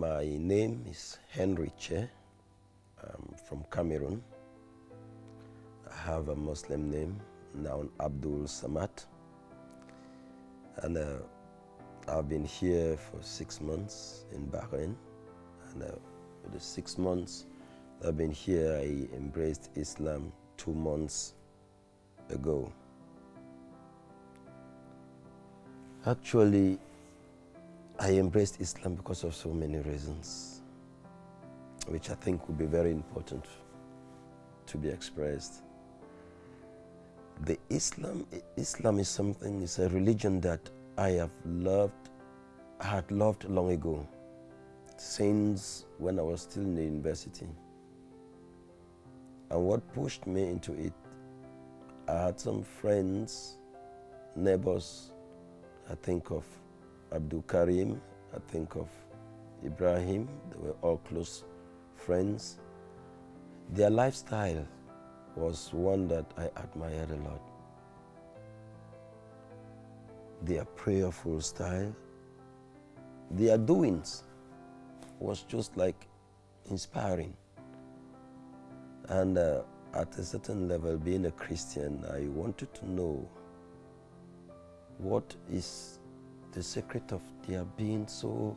My name is Henry Che. I'm from Cameroon. I have a Muslim name, now Abdul Samad. And I've been here for 6 months in Bahrain. And for the 6 months I've been here, I embraced Islam 2 months ago. Actually, I embraced Islam because of so many reasons, which I think would be very important to be expressed. Islam is something, it's a religion that I had loved long ago, since when I was still in the university. And what pushed me into it, I had some friends, neighbors. I think of Abdul Karim, I think of Ibrahim. They were all close friends. Their lifestyle was one that I admired a lot. Their prayerful style, their doings was just like inspiring. And at a certain level, being a Christian, I wanted to know what is the secret of their being so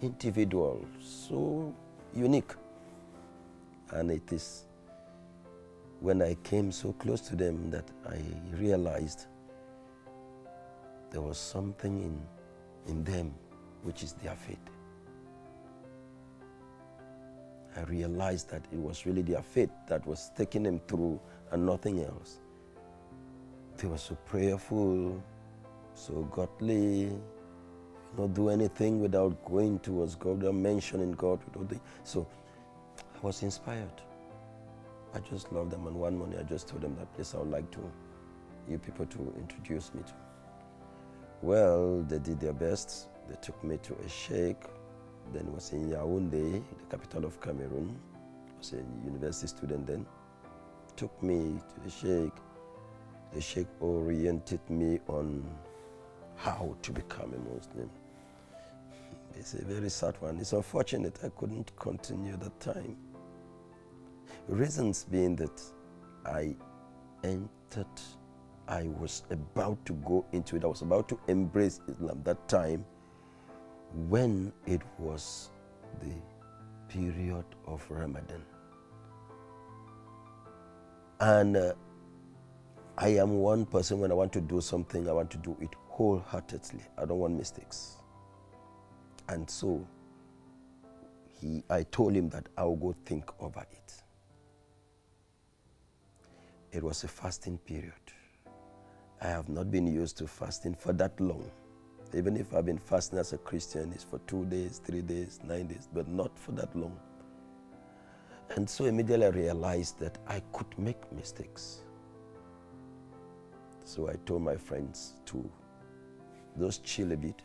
individual, so unique. And it is when I came so close to them that I realized there was something in them, which is their faith. I realized that it was really their faith that was taking them through and nothing else. They were so prayerful, so godly, not do anything without going towards God, without mentioning God. So I was inspired. I just loved them, and one morning I just told them that place I would like you people to introduce me to. Well, they did their best. They took me to a sheikh. Then it was in Yaoundé, the capital of Cameroon. I was a university student then. Took me to the sheikh. The sheikh oriented me on how to become a Muslim. It's a very sad one. It's unfortunate I couldn't continue that time. Reasons being that I was about to go into it. I was about to embrace Islam that time when it was the period of Ramadan. And I am one person, when I want to do something, I want to do it wholeheartedly. I don't want mistakes. And so I told him that I will go think over it. It was a fasting period. I have not been used to fasting for that long. Even if I've been fasting as a Christian, it's for 2 days, 3 days, 9 days, but not for that long. And so immediately I realized that I could make mistakes. So I told my friends to just chill a bit.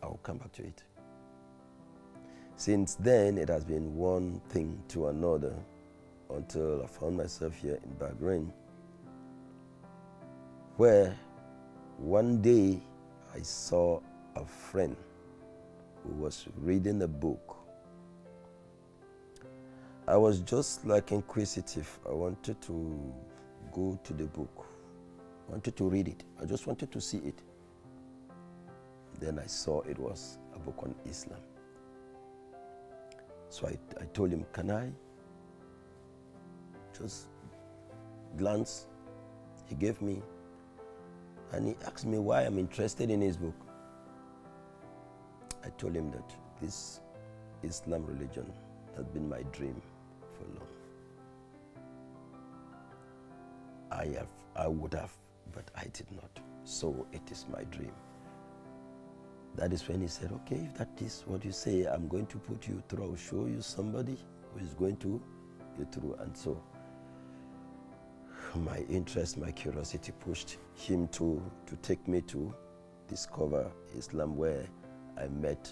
I'll come back to it. Since then, it has been one thing to another until I found myself here in Bahrain, where one day I saw a friend who was reading a book. I was just like inquisitive. I wanted to go to the book. I wanted to read it. I just wanted to see it. Then I saw it was a book on Islam. So I told him, can I just glance? He gave me, and he asked me why I'm interested in his book. I told him that this Islam religion has been my dream for long. I would have, but I did not. So it is my dream. That is when he said, okay, if that is what you say, I'm going to put you through. I'll show you somebody who is going to get through. And so my interest, my curiosity pushed him to take me to discover Islam, where I met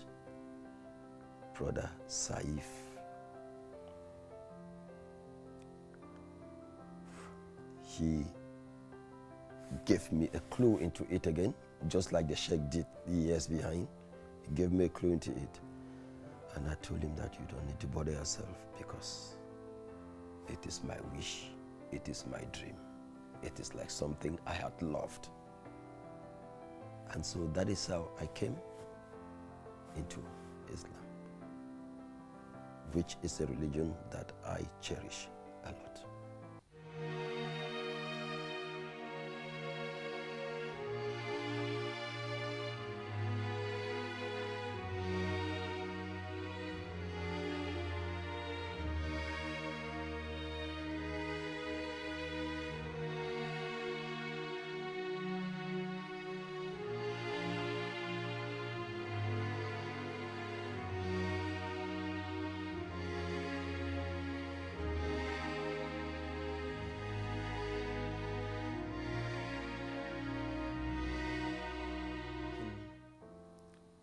Brother Saif. He gave me a clue into it again, just like the Sheikh did years behind. He gave me a clue into it. And I told him that you don't need to bother yourself because it is my wish, it is my dream. It is like something I had loved. And so that is how I came into Islam, which is a religion that I cherish a lot.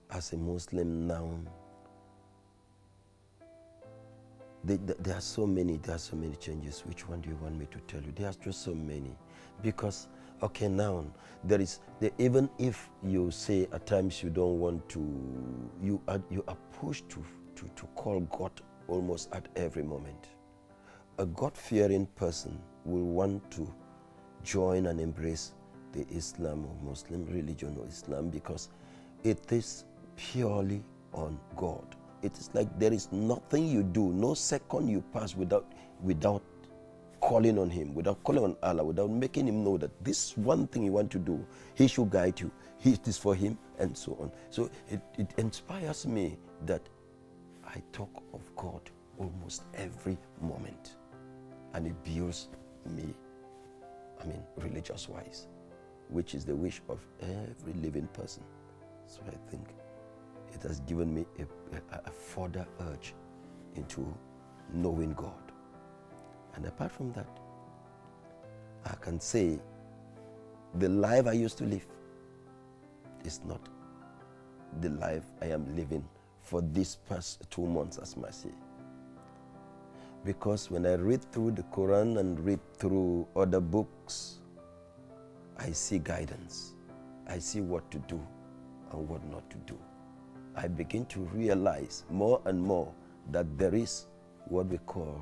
As a Muslim now, there are so many changes. Which one do you want me to tell you? There are just so many. Because, okay, now, even if you say at times you don't want to, you are pushed to call God almost at every moment. A God-fearing person will want to join and embrace the Islam or Muslim religion or Islam because it is purely on God. It is like there is nothing you do, no second you pass without calling on Him, without calling on Allah, without making Him know that this one thing you want to do, He should guide you. It is for Him, and so on. So it inspires me that I talk of God almost every moment, and it builds me, religious-wise, which is the wish of every living person. So I think it has given me a further urge into knowing God. And apart from that, I can say the life I used to live is not the life I am living for these past 2 months as Mercy. Because when I read through the Quran and read through other books, I see guidance. I see what to do and what not to do. I begin to realize more and more that there is what we call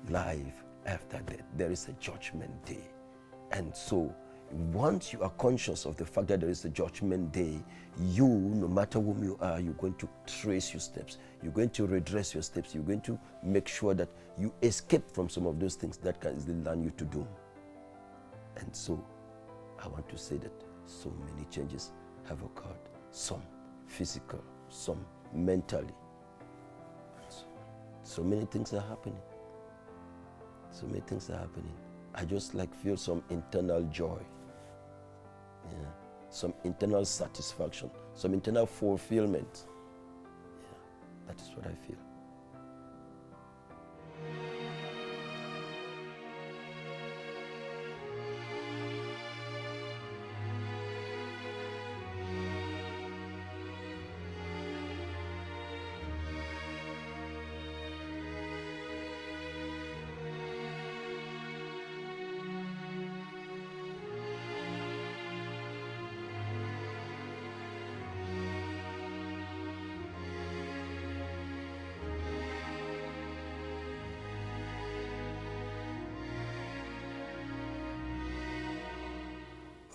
life after death. There is a judgment day. And so once you are conscious of the fact that there is a judgment day, you, no matter whom you are, you're going to trace your steps. You're going to redress your steps. You're going to make sure that you escape from some of those things that can easily land you to doom. And so I want to say that so many changes have occurred. Some physical, some mentally. So many things are happening. So many things are happening. I just feel some internal joy. Yeah. Some internal satisfaction, some internal fulfillment. Yeah. That is what I feel.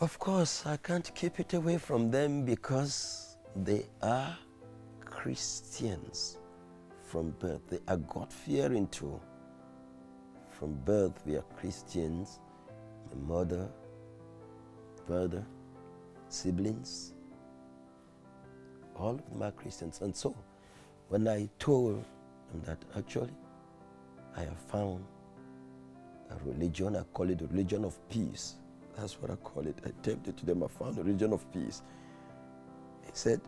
Of course, I can't keep it away from them because they are Christians from birth. They are God-fearing too. From birth, we are Christians. My mother, brother, siblings, all of them are Christians. And so, when I told them that actually I have found a religion, I call it the religion of peace. That's what I call it. I tapped it to them. I found a religion of peace. He said,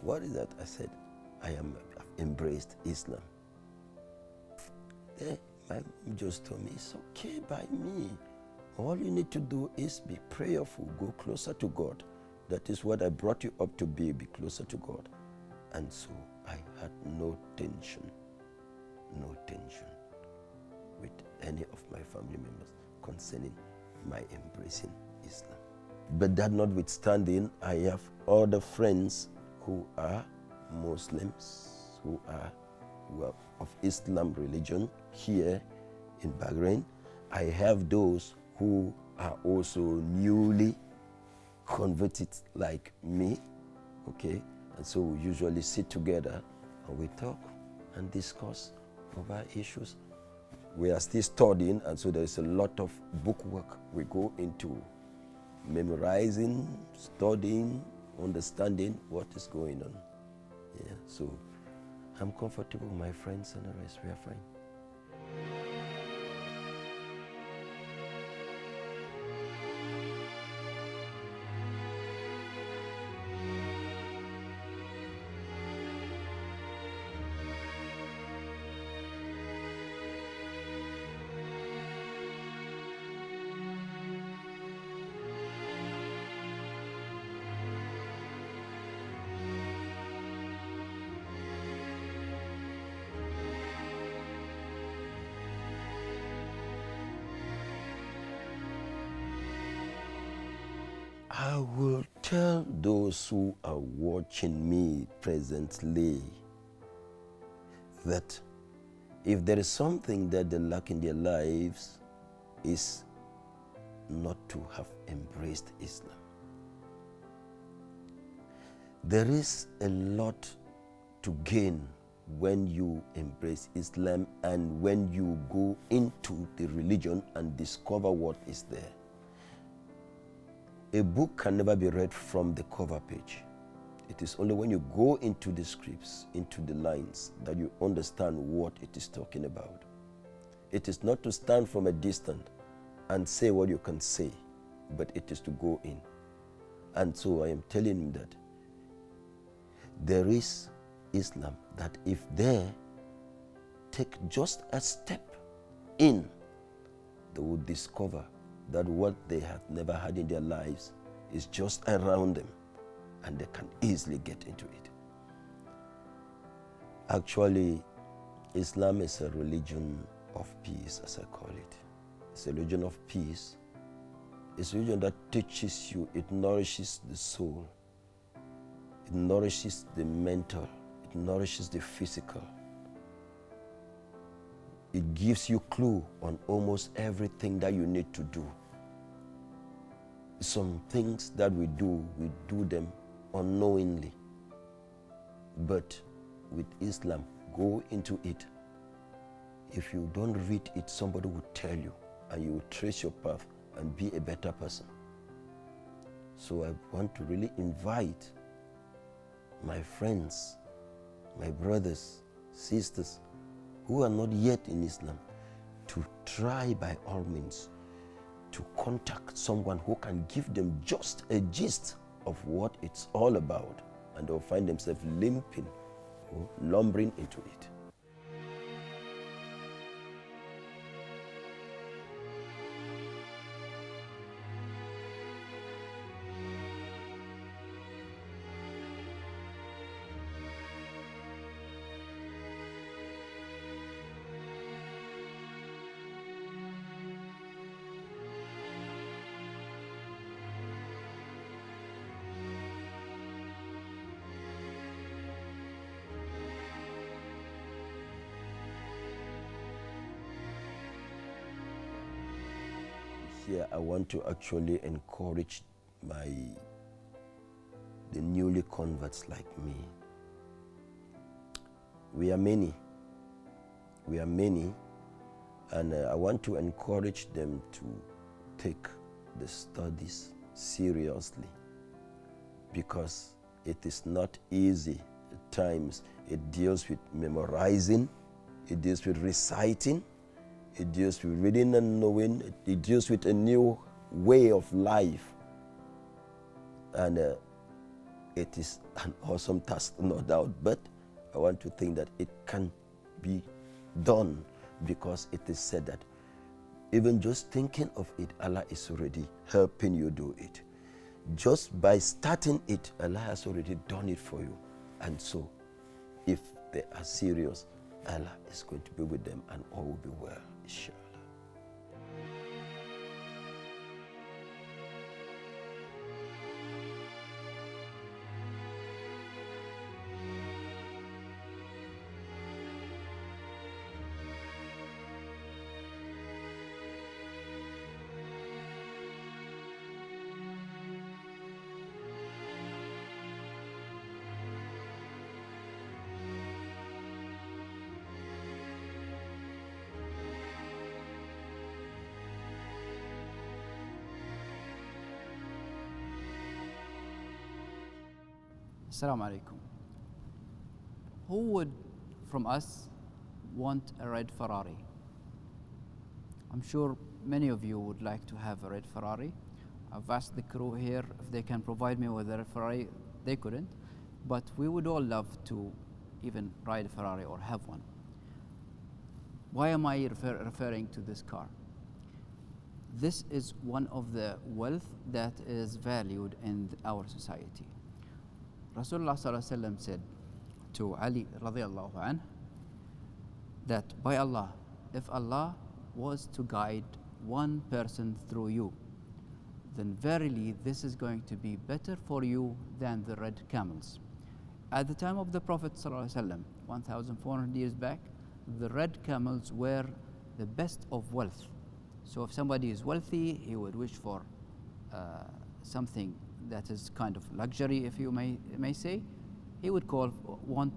what is that? I said, I've embraced Islam. My mom just told me, it's okay by me. All you need to do is be prayerful, go closer to God. That is what I brought you up to be closer to God. And so I had no tension with any of my family members concerning my embracing Islam. But that notwithstanding, I have other friends who are Muslims, who are of Islam religion here in Bahrain. I have those who are also newly converted like me, okay? And so we usually sit together and we talk and discuss over issues. We are still studying, and so there's a lot of book work we go into, memorizing, studying, understanding what is going on. Yeah, so I'm comfortable, my friends and the rest, we are fine. I will tell those who are watching me presently that if there is something that they lack in their lives, is not to have embraced Islam. There is a lot to gain when you embrace Islam and when you go into the religion and discover what is there. A book can never be read from the cover page. It is only when you go into the scripts, into the lines, that you understand what it is talking about. It is not to stand from a distance and say what you can say, but it is to go in. And so I am telling him that there is Islam, that if they take just a step in, they will discover that what they have never had in their lives is just around them, and they can easily get into it. Actually, Islam is a religion of peace, as I call it. It's a religion of peace. It's a religion that teaches you, it nourishes the soul, it nourishes the mental, it nourishes the physical. It gives you clue on almost everything that you need to do. Some things that we do them unknowingly. But with Islam, go into it. If you don't read it, somebody will tell you, and you will trace your path and be a better person. So I want to really invite my friends, my brothers, sisters, who are not yet in Islam, to try by all means to contact someone who can give them just a gist of what it's all about, and they'll find themselves limping or lumbering into it. Here I want to actually encourage the newly converts like me. We are many, and I want to encourage them to take the studies seriously, because it is not easy at times. It deals with memorizing, it deals with reciting, it deals with reading and knowing, it deals with a new way of life. And it is an awesome task, no doubt, but I want to think that it can be done, because it is said that even just thinking of it, Allah is already helping you do it. Just by starting it, Allah has already done it for you. And so, if they are serious, Allah is going to be with them, and all will be well, inshallah. Assalamu alaikum. Who would from us want a red Ferrari? I'm sure many of you would like to have a red Ferrari. I've asked the crew here if they can provide me with a red Ferrari. They couldn't, but we would all love to even ride a Ferrari or have one. Why am I referring to this car? This is one of the wealth that is valued in our society. Rasulullah sallallahu alaihi wasallam said to Ali radiallahu anh that by Allah, if Allah was to guide one person through you, then verily this is going to be better for you than the red camels. At the time of the Prophet sallallahu alaihi wasallam, 1,400 years back, the red camels were the best of wealth. So if somebody is wealthy, he would wish for something that is kind of luxury, if you may say, he would want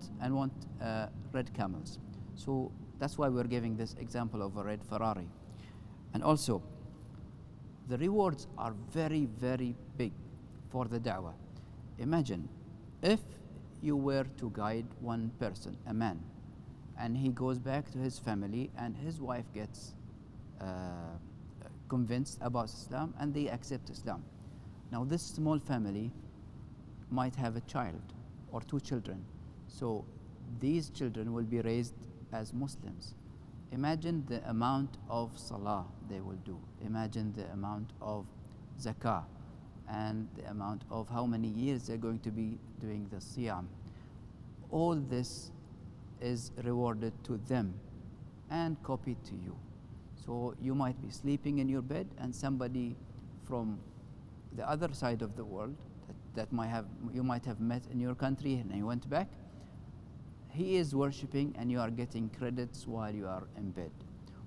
red camels. So that's why we're giving this example of a red Ferrari. And also, the rewards are very, very big for the da'wah. Imagine if you were to guide one person, a man, and he goes back to his family and his wife gets convinced about Islam and they accept Islam. Now this small family might have a child or two children. So these children will be raised as Muslims. Imagine the amount of salah they will do. Imagine the amount of zakah and the amount of how many years they're going to be doing the siyam. All this is rewarded to them and copied to you. So you might be sleeping in your bed and somebody from the other side of the world that you might have met in your country and you went back, he is worshipping and you are getting credits while you are in bed.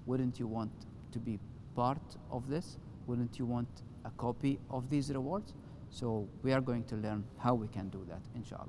Wouldn't you want to be part of this? Wouldn't you want a copy of these rewards? So we are going to learn how we can do that, inshallah.